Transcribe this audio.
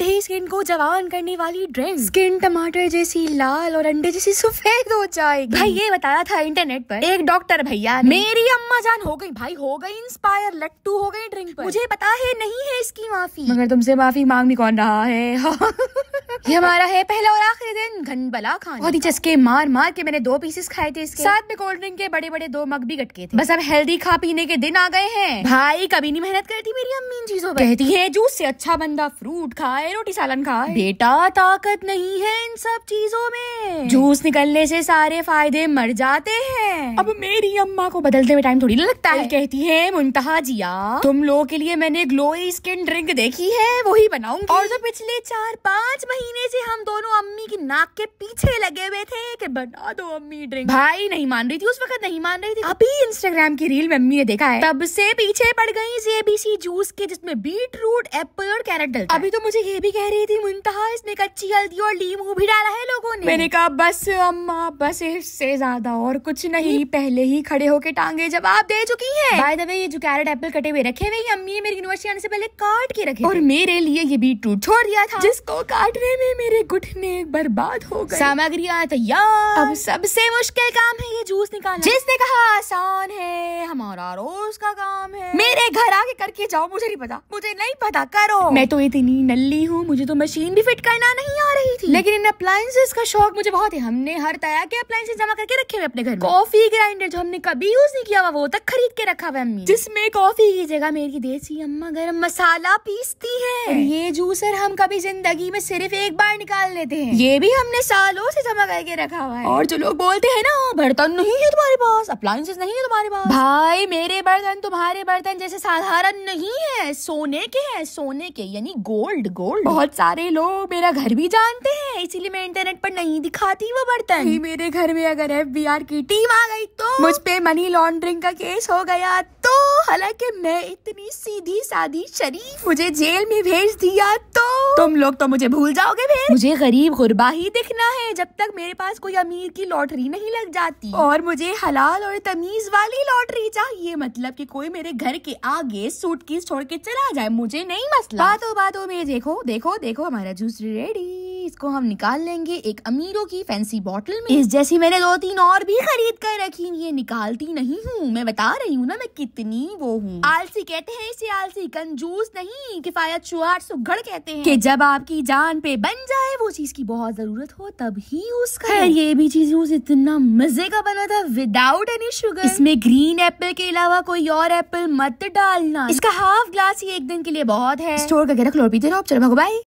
बुढ़े स्किन को जवान करने वाली ड्रिंक। स्किन टमाटर जैसी लाल और अंडे जैसी सफेद हो जाएगी। भाई ये बताया था इंटरनेट पर एक डॉक्टर भैया ने। मेरी अम्मा जान हो गई भाई, हो गई इंस्पायर, लट्टू हो गई ड्रिंक पर। मुझे पता है नहीं है इसकी माफी, मगर तुमसे माफी मांग भी कौन रहा है। ये हमारा है पहला और आखिरी दिन घन बला खाने। बहुत ही चस्के मार मार के मैंने 2 पीसेस खाए थे इसके साथ में कोल्ड ड्रिंक के बड़े बड़े 2 मग भी गटके थे। बस अब हेल्दी खा पीने के दिन आ गए हैं। भाई कभी नहीं मेहनत करती मेरी अम्मी इन चीजों पर। कहती है जूस से अच्छा बंदा फ्रूट खाए, रोटी सालन खाए। बेटा ताकत नहीं है इन सब चीजों में, जूस निकलने से सारे फायदे मर जाते हैं। अब मेरी अम्मा को बदलते हुए टाइम थोड़ी ना लगता है। कहती है मुंतहा जिया, तुम लोगों के लिए मैंने ग्लोई स्किन ड्रिंक देखी है, वही बनाऊंगी। और जो पिछले 4-5 महीने से हम दोनों अम्मी की नाक के पीछे लगे हुए थे कि बना दो अम्मी ड्रिंक। भाई नहीं मान रही थी उस वक्त, नहीं मान रही थी। अभी इंस्टाग्राम की रील में अम्मी ने देखा है, तब से पीछे पड़ गई इस ABC जूस के जिसमें बीट रूट, एप्पल और कैरेट डलता है। अभी तो मुझे ये भी कह रही थी मुंतहा इसमें कच्ची हल्दी और नींबू भी डाला है लोगों ने। मैंने कहा बस अम्मा बस, इससे ज्यादा और कुछ नहीं। पहले ही खड़े होके टांगे जवाब दे चुकी है। बाय द वे ये जो कैरेट एप्पल कटे हुए रखे हुए अम्मी ने मेरी यूनिवर्सिटी आने से पहले काट के रखे और मेरे लिए ये बीट रूट छोड़ दिया था, जिसको काटने में मेरे घुटने बर्बाद हो गए। सामग्रियां तैयार, अब सबसे मुश्किल काम है ये जूस निकालना। जिसने कहा आसान है, हमारा रोज का काम है। मेरे घर आके करके जाओ, मुझे नहीं पता करो। मैं तो इतनी नल्ली हूँ, मुझे तो मशीन भी फिट करना नहीं आ रही थी, लेकिन इन अप्लायंसेस का शौक मुझे बहुत है। हमने हर तरह के अप्लायंसेस जमा करके रखे हुए अपने घर में। कॉफी ग्राइंडर जो हमने कभी यूज नहीं किया वो तक खरीद के रखा हुआ अम्मी, जिसमें कॉफी की जगह मेरी देसी अम्मा गरम मसाला पीसती है। और ये जूसर हम कभी जिंदगी में सिर्फ एक बार निकाल लेते हैं, ये भी हमने सालों से जमा करके रखा हुआ है। और जो लोग बोलते हैं ना बर्तन नहीं है तुम्हारे पास, अप्लायंसेस नहीं है तुम्हारे पास, भाई मेरे बर्तन तुम्हारे बर्तन जैसे साधारण नहीं है, सोने के हैं, सोने के यानी गोल्ड। बहुत सारे लोग मेरा घर भी जानते हैं, इसीलिए मैं इंटरनेट पर नहीं दिखाती वो बर्तन। मेरे घर में अगर FBI की टीम आ गई तो मुझ पे मनी लॉन्ड्रिंग का केस हो गया तो, हालांकि मैं इतनी सीधी सादी शरीफ, मुझे जेल में भेज दिया तो तुम लोग तो मुझे भूल जाओगे। फिर मुझे गरीब गुरबा ही दिखना है जब तक मेरे पास कोई अमीर की लॉटरी नहीं लग जाती, और मुझे हलाल और तमीज वाली लॉटरी चाहिए। मतलब कि कोई मेरे घर के आगे सूटकेस छोड़ के चला जाए, मुझे नहीं मसला। बातों में देखो हमारा जूस रेडी। इसको हम निकाल लेंगे एक अमीरों की फैंसी बॉटल में। इस जैसी मैंने 2-3 और भी खरीद कर रखी, ये निकालती नहीं हूँ। मैं बता रही हूँ ना मैं कितनी वो हूँ। आलसी कहते हैं इसे, आलसी, कंजूस नहीं, किफायत शुआर सुघड़ कहते हैं कि जब आपकी जान पे बन जाए वो चीज की बहुत जरूरत हो तब ही यूज करें। ये भी चीज यूज इतना मजे का बना था विदाउट एनी शुगर। इसमें ग्रीन एप्पल के अलावा कोई और एप्पल मत डालना। इसका हाफ ग्लास ही एक दिन के लिए बहुत है, स्टोर करके रख लो, पीते रहो। चलो भागो, बाय।